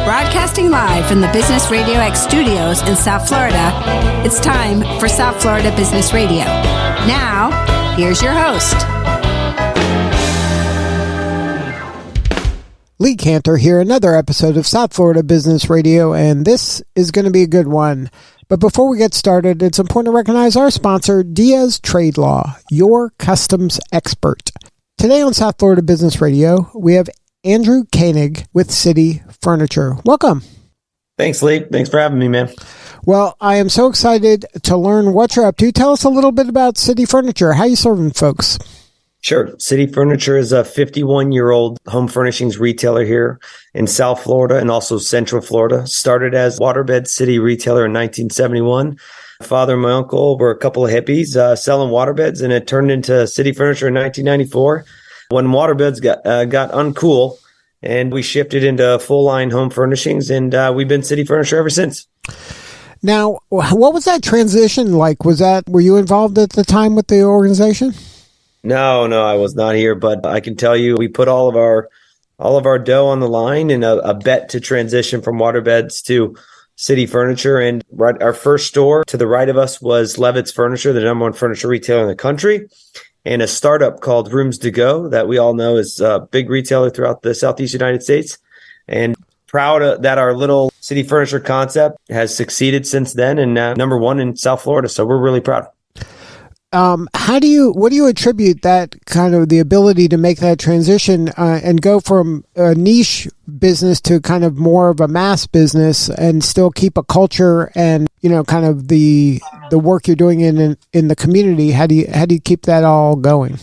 Broadcasting live from the Business RadioX studios in South Florida, it's time for South Florida Business Radio. Now, here's your host. Lee Cantor here, another episode of South Florida Business Radio, and this is going to be a good one. But before we get started, it's important to recognize our sponsor, Diaz Trade Law, your customs expert. Today on South Florida Business Radio, we have Andrew Koenig with City Furniture. Welcome. Thanks, Lee. Thanks for having me, man. Well, I am so excited to learn what you're up to. Tell us a little bit about City Furniture. How are you serving folks? Sure. City Furniture is a 51-year-old home furnishings retailer here in South Florida and also Central Florida. Started as Waterbed City retailer in 1971. My father and my uncle were a couple of hippies selling waterbeds, and it turned into City Furniture in 1994 when waterbeds got uncool, and we shifted into full-line home furnishings, and we've been City Furniture ever since. Now, what was that transition like? Were you involved at the time with the organization? No, I was not here, but I can tell you we put all of our dough on the line in a bet to transition from waterbeds to City Furniture. And our first store to the right of us was Levitt's Furniture, the number one furniture retailer in the country, and a startup called Rooms to Go that we all know is a big retailer throughout the Southeast United States. And proud that our little City Furniture concept has succeeded since then and number one in South Florida. So we're really proud. What do you attribute that kind of the ability to make that transition and go from a niche business to kind of more of a mass business and still keep a culture and, kind of the work you're doing in the community? How do you keep that all going?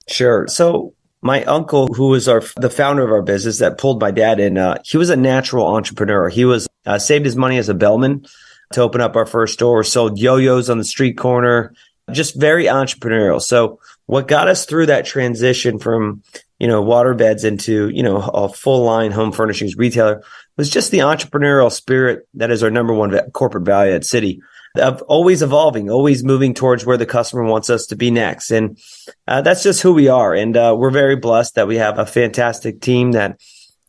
Sure. So my uncle, who was the founder of our business that pulled my dad in, he was a natural entrepreneur. He was saved his money as a bellman to open up our first store, sold yo-yos on the street corner, just very entrepreneurial. So what got us through that transition from, waterbeds into, a full line home furnishings retailer was just the entrepreneurial spirit that is our number one corporate value at City, of always evolving, always moving towards where the customer wants us to be next. And that's just who we are. And we're very blessed that we have a fantastic team that,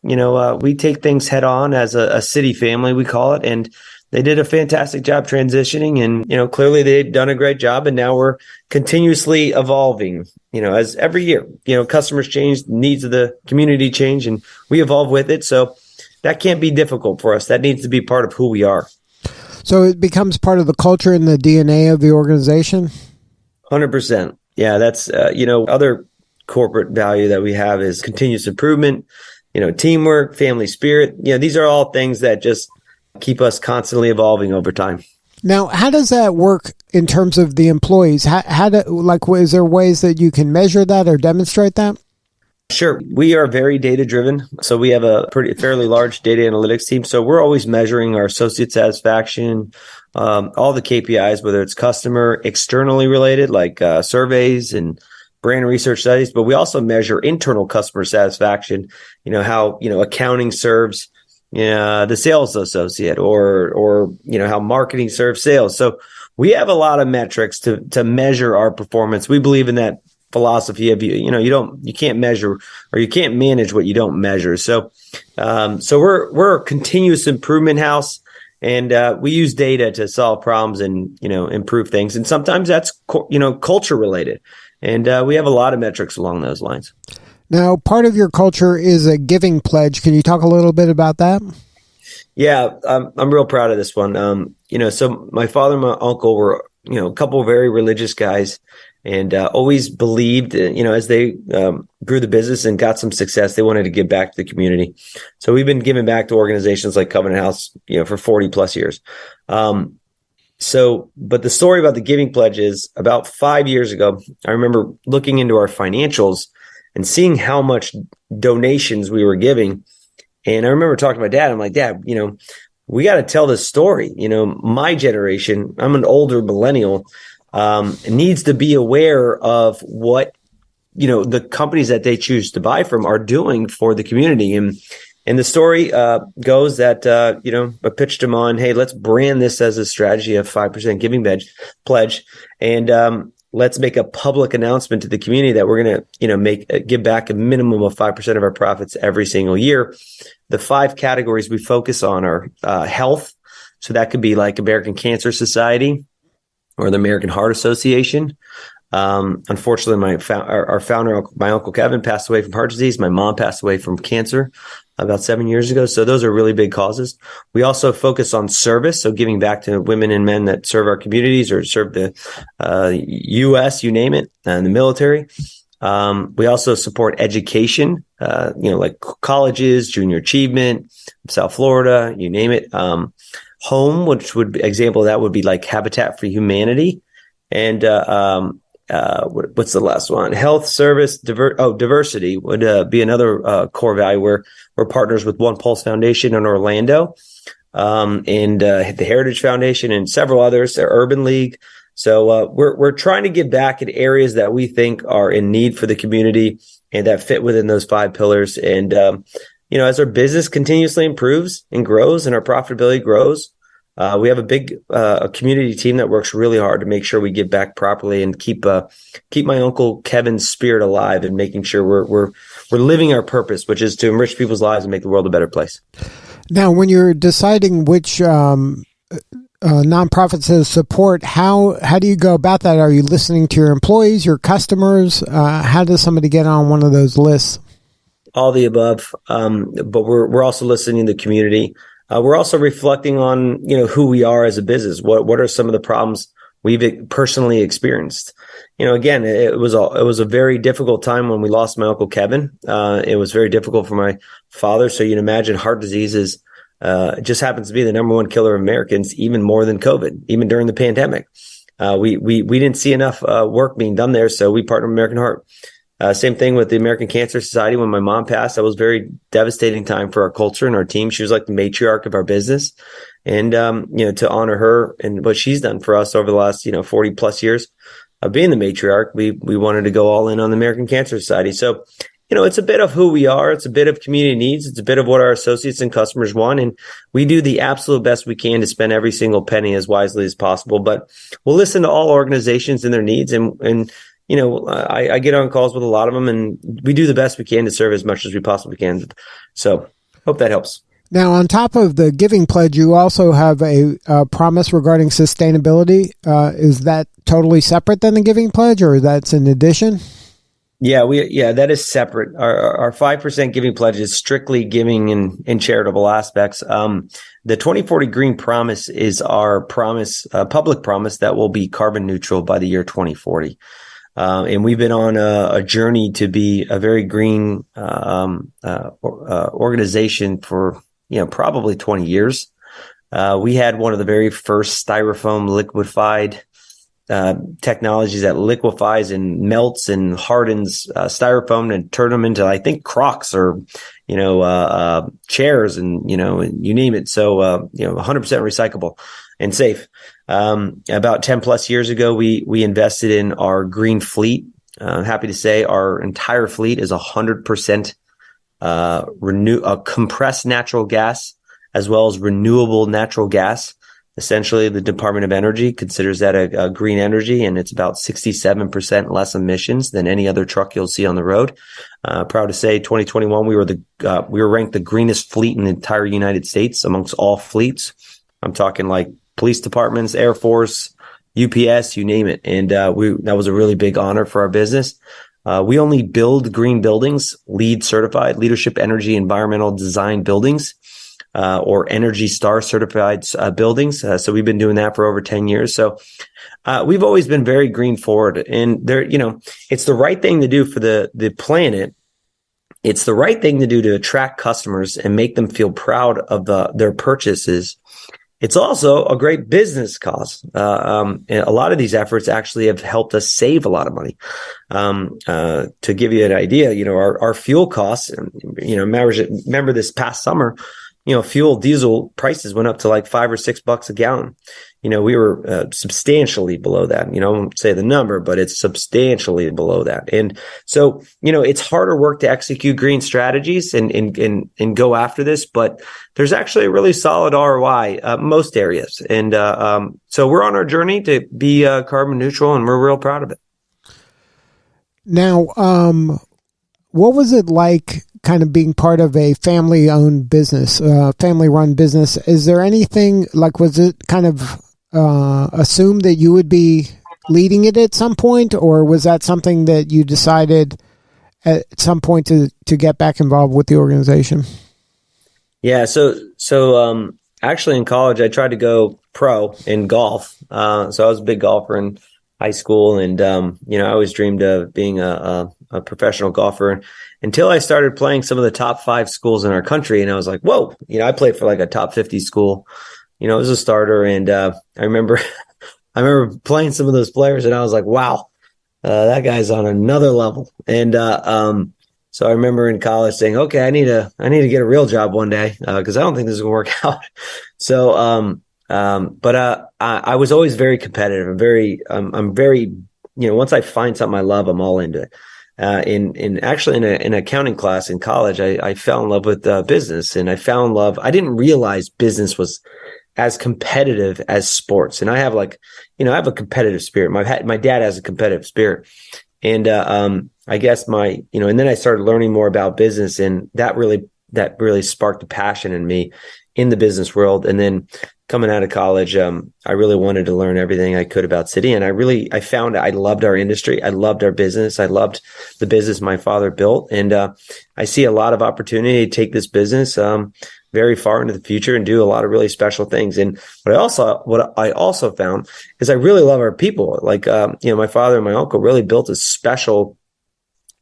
we take things head on as a City family, we call it. And they did a fantastic job transitioning, and, clearly they've done a great job. And now we're continuously evolving, as every year, customers change, needs of the community change, and we evolve with it. So that can't be difficult for us. That needs to be part of who we are. So it becomes part of the culture and the DNA of the organization? 100%. Yeah, that's, other corporate value that we have is continuous improvement, teamwork, family spirit. These are all things that just keep us constantly evolving over time. Now, how does that work in terms of the employees? Is there ways that you can measure that or demonstrate that? Sure. We are very data driven. So we have a fairly large data analytics team. So we're always measuring our associate satisfaction, all the KPIs, whether it's customer, externally related, like surveys and brand research studies, but we also measure internal customer satisfaction, how, accounting serves the sales associate or how marketing serves sales. So we have a lot of metrics to measure our performance. We believe in that philosophy of, you can't measure or you can't manage what you don't measure. So we're a continuous improvement house, and we use data to solve problems and, improve things. And sometimes that's, culture related. And we have a lot of metrics along those lines. Now, part of your culture is a giving pledge. Can you talk a little bit about that? Yeah, I'm real proud of this one. So my father and my uncle were, a couple of very religious guys, and always believed, as they grew the business and got some success, they wanted to give back to the community. So we've been giving back to organizations like Covenant House, for 40 plus years. But the story about the giving pledge is about 5 years ago, I remember looking into our financials and seeing how much donations we were giving. And I remember talking to my dad. I'm like, Dad, we got to tell this story. My generation, I'm an older millennial, needs to be aware of what, the companies that they choose to buy from are doing for the community. And the story goes that, I pitched him on, hey, let's brand this as a strategy of 5% giving pledge. And let's make a public announcement to the community that we're going to, give back a minimum of 5% of our profits every single year. The 5 categories we focus on are health. So that could be like American Cancer Society or the American Heart Association. Unfortunately, our founder, my Uncle Kevin, passed away from heart disease. My mom passed away from cancer about 7 years ago. So those are really big causes. We also focus on service. So giving back to women and men that serve our communities or serve the U.S., you name it, and the military. We also support education, like colleges, junior achievement, South Florida, you name it. Home, which would be example of that would be like Habitat for Humanity. And what's the last one? Health, service, diversity would be another core value where we're partners with One Pulse Foundation in Orlando, and the Heritage Foundation and several others, the Urban League. So we're trying to give back in areas that we think are in need for the community and that fit within those 5 pillars. And as our business continuously improves and grows and our profitability grows, we have a big community team that works really hard to make sure we give back properly and keep my Uncle Kevin's spirit alive and making sure we're living our purpose, which is to enrich people's lives and make the world a better place. Now, when you're deciding which nonprofits to support, how do you go about that? Are you listening to your employees, your customers? How does somebody get on one of those lists? All the above, but we're also listening to the community. We're also reflecting on, who we are as a business. What are some of the problems we've personally experienced? Again, it was a very difficult time when we lost my Uncle Kevin. It was very difficult for my father. So you can imagine heart disease it just happens to be the number 1 killer of Americans, even more than COVID, even during the pandemic. We didn't see enough work being done there. So we partnered with American Heart. Same thing with the American Cancer Society. When my mom passed, that was a very devastating time for our culture and our team. She was like the matriarch of our business. And, to honor her and what she's done for us over the last, 40 plus years of being the matriarch, we wanted to go all in on the American Cancer Society. So, it's a bit of who we are. It's a bit of community needs. It's a bit of what our associates and customers want. And we do the absolute best we can to spend every single penny as wisely as possible. But we'll listen to all organizations and their needs. And I get on calls with a lot of them, and we do the best we can to serve as much as we possibly can. So hope that helps. Now, on top of the giving pledge, you also have a promise regarding sustainability. Is that totally separate than the giving pledge, or that's in addition? Yeah, that is separate. Our 5% giving pledge is strictly giving in charitable aspects. The 2040 Green Promise is our promise, public promise that will be carbon neutral by the year 2040. And we've been on a journey to be a very green organization for probably 20 years. We had one of the very first styrofoam liquefied technologies that liquefies and melts and hardens styrofoam and turn them into, I think, Crocs or chairs and you name it. So 100% recyclable and safe. About 10 plus years ago, we invested in our green fleet. I'm happy to say our entire fleet is 100% compressed natural gas as well as renewable natural gas. Essentially, the Department of Energy considers that a green energy, and it's about 67% less emissions than any other truck you'll see on the road. Proud to say, 2021 we were ranked the greenest fleet in the entire United States amongst all fleets. I'm talking like police departments, Air Force, UPS, you name it. And that was a really big honor for our business. We only build green buildings, LEED certified, Leadership Energy Environmental Design buildings. Or Energy Star certified buildings. So we've been doing that for over 10 years. So we've always been very green forward, and it's the right thing to do for the planet. It's the right thing to do to attract customers and make them feel proud of their purchases. It's also a great business cause. And a lot of these efforts actually have helped us save a lot of money. To give you an idea, our fuel costs, remember this past summer, fuel diesel prices went up to like $5 or $6 a gallon. We were substantially below that. I won't say the number, but it's substantially below that. And so, it's harder work to execute green strategies and go after this, but there's actually a really solid ROI, most areas. And so we're on our journey to be carbon neutral, and we're real proud of it. Now, what was it like kind of being part of a family-owned business, family-run business? Is there anything, like, was it kind of assumed that you would be leading it at some point, or was that something that you decided at some point to get back involved with the organization? Yeah, so actually in college, I tried to go pro in golf. So I was a big golfer in high school, and I always dreamed of being a professional golfer until I started playing some of the top 5 schools in our country, and I was like, whoa! I played for like a top 50 school. As a starter, and I remember playing some of those players, and I was like, wow, that guy's on another level. And so I remember in college saying, okay, I need to get a real job one day because I don't think this is gonna work out. So, but I was always very competitive. I'm very, once I find something I love, I'm all into it. Actually in an accounting class in college, I fell in love with business, and I didn't realize business was as competitive as sports. And I have I have a competitive spirit. My dad has a competitive spirit. And I guess and then I started learning more about business, and that really sparked a passion in me in the business world. And then coming out of college, I really wanted to learn everything I could about Citi. And I found I loved our industry. I loved our business. I loved the business my father built. And I see a lot of opportunity to take this business very far into the future and do a lot of really special things. And what I also found is I really love our people. Like, my father and my uncle really built a special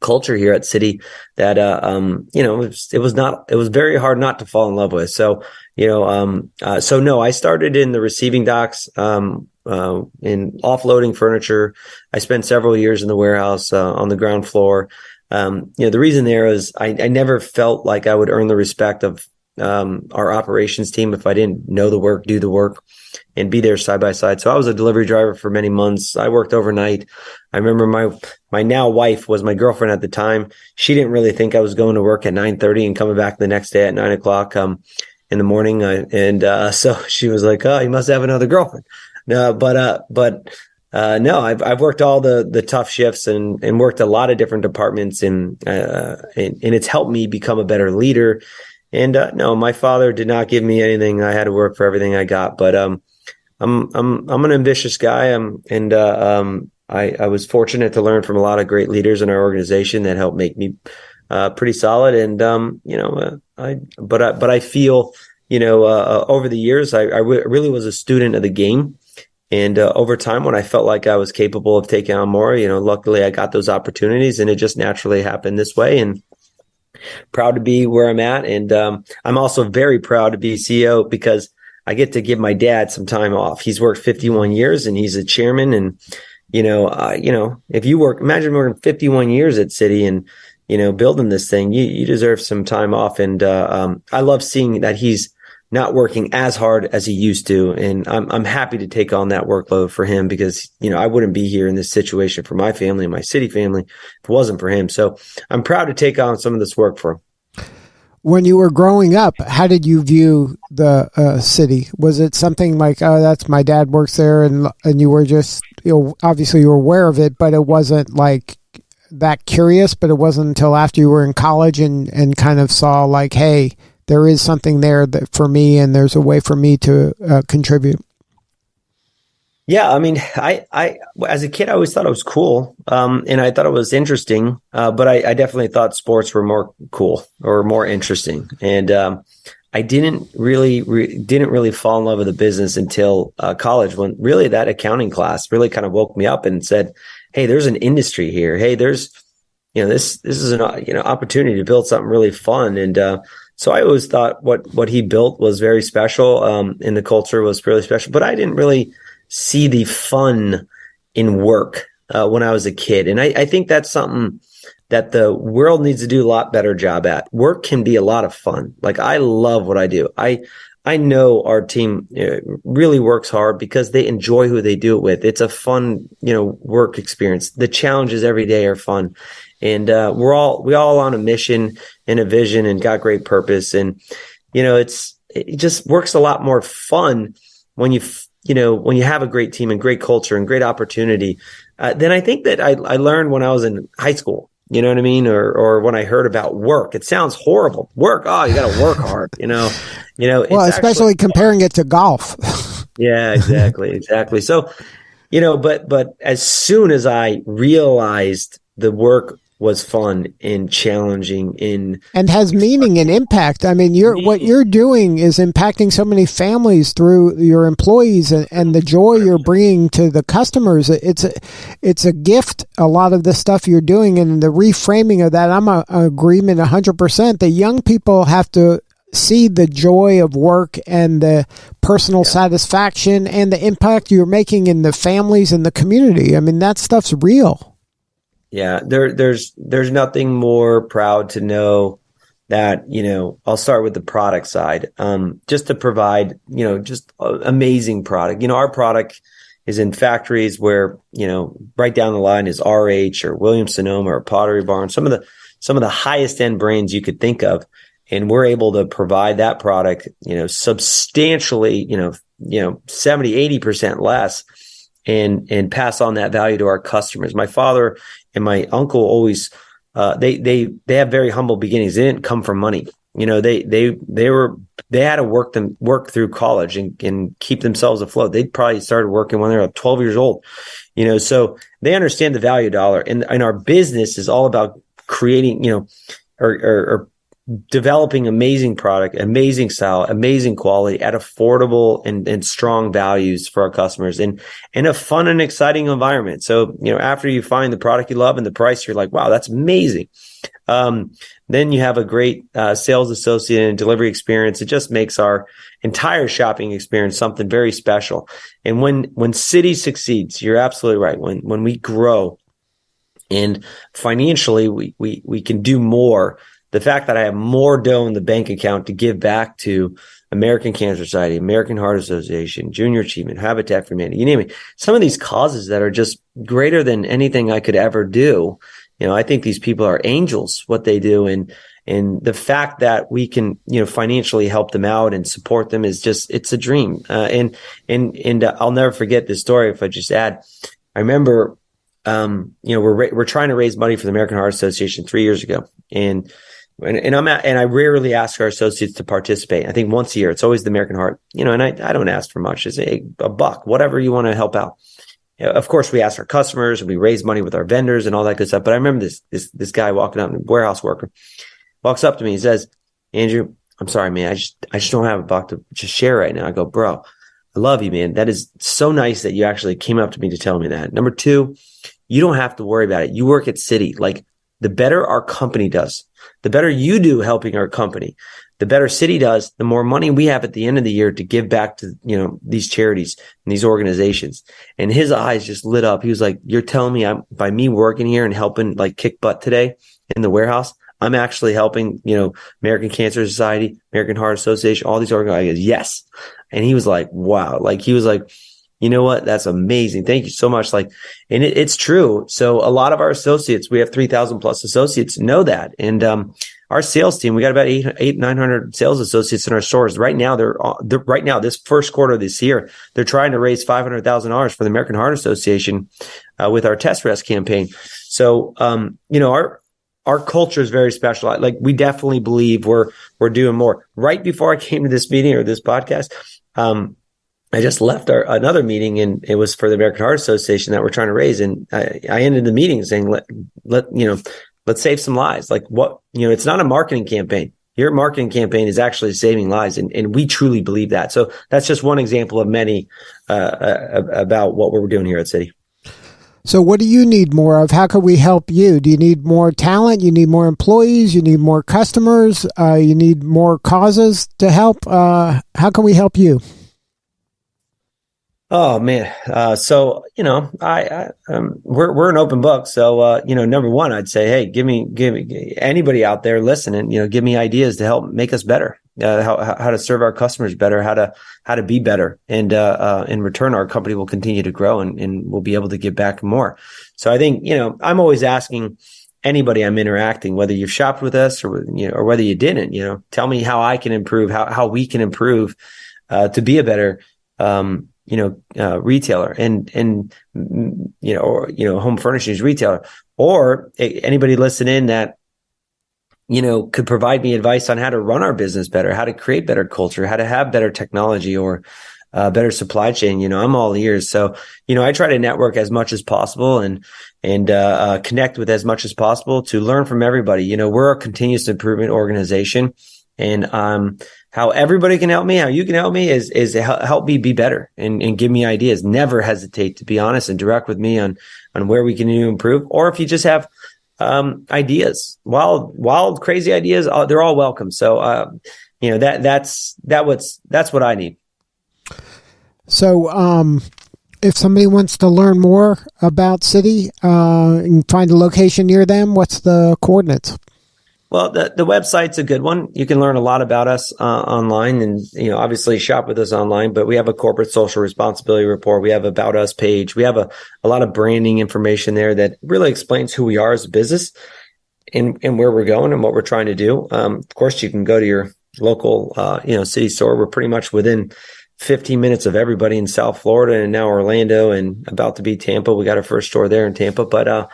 culture here at Citi that, it was very hard not to fall in love with. So, no, I started in the receiving docks, in offloading furniture. I spent several years in the warehouse, on the ground floor. The reason there is I never felt like I would earn the respect of our operations team if I didn't know the work, do the work, and be there side by side. So I was a delivery driver for many months. I worked overnight. I remember my now wife was my girlfriend at the time. She didn't really think I was going to work at 9:30 and coming back the next day at 9:00 in the morning. So she was like, "Oh, you must have another girlfriend." No, but no, I've worked all the tough shifts and worked a lot of different departments, and it's helped me become a better leader. And no, my father did not give me anything. I had to work for everything I got. But I'm an ambitious guy. I was fortunate to learn from a lot of great leaders in our organization that helped make me pretty solid. And I feel over the years I really was a student of the game. And over time, when I felt like I was capable of taking on more, luckily I got those opportunities, and it just naturally happened this way. And proud to be where I'm at. And I'm also very proud to be CEO because I get to give my dad some time off. He's worked 51 years and he's a chairman. And, if you imagine working 51 years at Citi and, building this thing, you deserve some time off. And I love seeing that he's not working as hard as he used to. And I'm happy to take on that workload for him because, I wouldn't be here in this situation for my family and my Citi family if it wasn't for him. So I'm proud to take on some of this work for him. When you were growing up, how did you view the Citi? Was it something like, oh, that's my dad works there, and you were just, obviously you were aware of it, but it wasn't like that curious, but it wasn't until after you were in college and kind of saw like, hey, there is something there that for me, and there's a way for me to contribute. Yeah, I mean, I as a kid, I always thought it was cool, and I thought it was interesting. But I definitely thought sports were more cool or more interesting, and I didn't really fall in love with the business until college, when really that accounting class really kind of woke me up and said, "Hey, there's an industry here. Hey, there's this is an opportunity to build something really fun." And so I always thought what he built was very special, and the culture was really special. But I didn't really see the fun in work when I was a kid. And I think that's something that the world needs to do a lot better job at. Work can be a lot of fun. Like, I love what I do. I know our team really works hard because they enjoy who they do it with. It's a fun, work experience. The challenges every day are fun. And we all on a mission and a vision and got great purpose. And, it just works a lot more fun when when you have a great team and great culture and great opportunity. Then I think that I learned when I was in high school. You know what I mean? Or when I heard about work, it sounds horrible. Work, you got to work hard. Well, especially comparing it to golf. Yeah, exactly. So, but as soon as I realized the work was fun and challenging and has meaning and impact. I mean, what you're doing is impacting so many families through your employees and the joy you're bringing to the customers. It's a gift. A lot of the stuff you're doing and the reframing of that, I'm a agreement 100% that young people have to see the joy of work and the personal satisfaction and the impact you're making in the families and the community. I mean, that stuff's real. Yeah, there's nothing more proud to know that, I'll start with the product side, just to provide, just amazing product. Our product is in factories where, right down the line is RH or Williams-Sonoma or Pottery Barn, some of the highest end brands you could think of. And we're able to provide that product, substantially, 70, 80% less and pass on that value to our customers. My father and my uncle always, they have very humble beginnings. They didn't come from money. They had to work through college and keep themselves afloat. They probably started working when they were 12 years old, so they understand the value of dollar. And our business is all about creating, or developing amazing product, amazing style, amazing quality at affordable and strong values for our customers and in a fun and exciting environment. So, after you find the product you love and the price, you're like, wow, that's amazing. Then you have a great sales associate and delivery experience. It just makes our entire shopping experience something very special. And when City succeeds, you're absolutely right. When we grow and financially we can do more. The fact that I have more dough in the bank account to give back to American Cancer Society, American Heart Association, Junior Achievement, Habitat for Humanity, you name it. Some of these causes that are just greater than anything I could ever do. I think these people are angels, what they do. And the fact that we can, financially help them out and support them is just, it's a dream. And I'll never forget this story. If I just add, I remember, we're trying to raise money for the American Heart Association 3 years ago. And I rarely ask our associates to participate. I think once a year, it's always the American Heart, and I don't ask for much. It's a buck, whatever you want to help out. Of course, we ask our customers and we raise money with our vendors and all that good stuff. But I remember this guy walking up, a warehouse worker, walks up to me and says, "Andrew, I'm sorry, man. I just don't have a buck to just share right now." I go, "Bro, I love you, man. That is so nice that you actually came up to me to tell me that. Number two, you don't have to worry about it. You work at City. Like, the better our company does, the better you do helping our company, the better City does, the more money we have at the end of the year to give back to, these charities and these organizations." And his eyes just lit up. He was like, "You're telling me by me working here and helping like kick butt today in the warehouse, I'm actually helping, American Cancer Society, American Heart Association, all these organizations?" Yes. And he was like, wow. Like, he was like, "You know what? That's amazing. Thank you so much." Like, and it's true. So a lot of our associates, we have 3,000 plus associates, know that. And our sales team, we got about 900 sales associates in our stores right now. They're right now, this first quarter of this year, they're trying to raise $500,000 for the American Heart Association with our Test Rest campaign. So, our culture is very special. Like, we definitely believe we're doing more. Right before I came to this meeting or this podcast, I just left another meeting, and it was for the American Heart Association that we're trying to raise. And I ended the meeting saying, let's save some lives. Like, what, it's not a marketing campaign. Your marketing campaign is actually saving lives. And we truly believe that. So that's just one example of many about what we're doing here at City. So what do you need more of? How can we help you? Do you need more talent? You need more employees? You need more customers? You need more causes to help? How can we help you? Oh man. So, we're an open book. So, number one, I'd say, hey, give me anybody out there listening, give me ideas to help make us better, how to serve our customers better, how to be better. And, in return, our company will continue to grow and we'll be able to give back more. So I think, I'm always asking anybody I'm interacting, whether you've shopped with us or whether you didn't, tell me how I can improve, how we can improve, to be a better, retailer and home furnishings retailer, or anybody listening that, could provide me advice on how to run our business better, how to create better culture, how to have better technology or better supply chain. I'm all ears. So, I try to network as much as possible and connect with as much as possible to learn from everybody. We're a continuous improvement organization, and how everybody can help me, how you can help me is help me be better and give me ideas. Never hesitate to be honest and direct with me on where we can improve. Or if you just have ideas, wild, crazy ideas, they're all welcome. So that's what I need. So if somebody wants to learn more about City and find a location near them, what's the coordinates? Well, the website's a good one. You can learn a lot about us online and, obviously shop with us online, but we have a corporate social responsibility report. We have about us page. We have a lot of branding information there that really explains who we are as a business and where we're going and what we're trying to do. Of course, you can go to your local, City store. We're pretty much within 15 minutes of everybody in South Florida and now Orlando and about to be Tampa. We got our first store there in Tampa, but,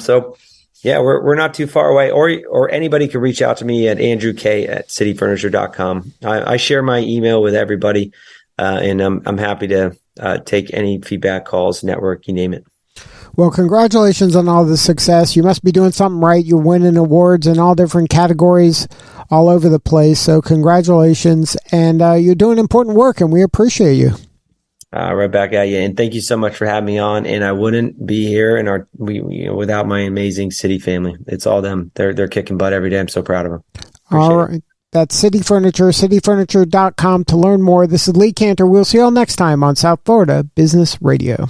so yeah, we're not too far away, or anybody can reach out to me at andrewk@cityfurniture.com. I share my email with everybody, and I'm happy to take any feedback, calls, network, you name it. Well, congratulations on all the success. You must be doing something right. You're winning awards in all different categories all over the place. So congratulations, and you're doing important work, and we appreciate you. Right back at you. And thank you so much for having me on. And I wouldn't be here without my amazing City family. It's all them. They're kicking butt every day. I'm so proud of them. All right. That's City Furniture, cityfurniture.com to learn more. This is Lee Cantor. We'll see you all next time on South Florida Business Radio.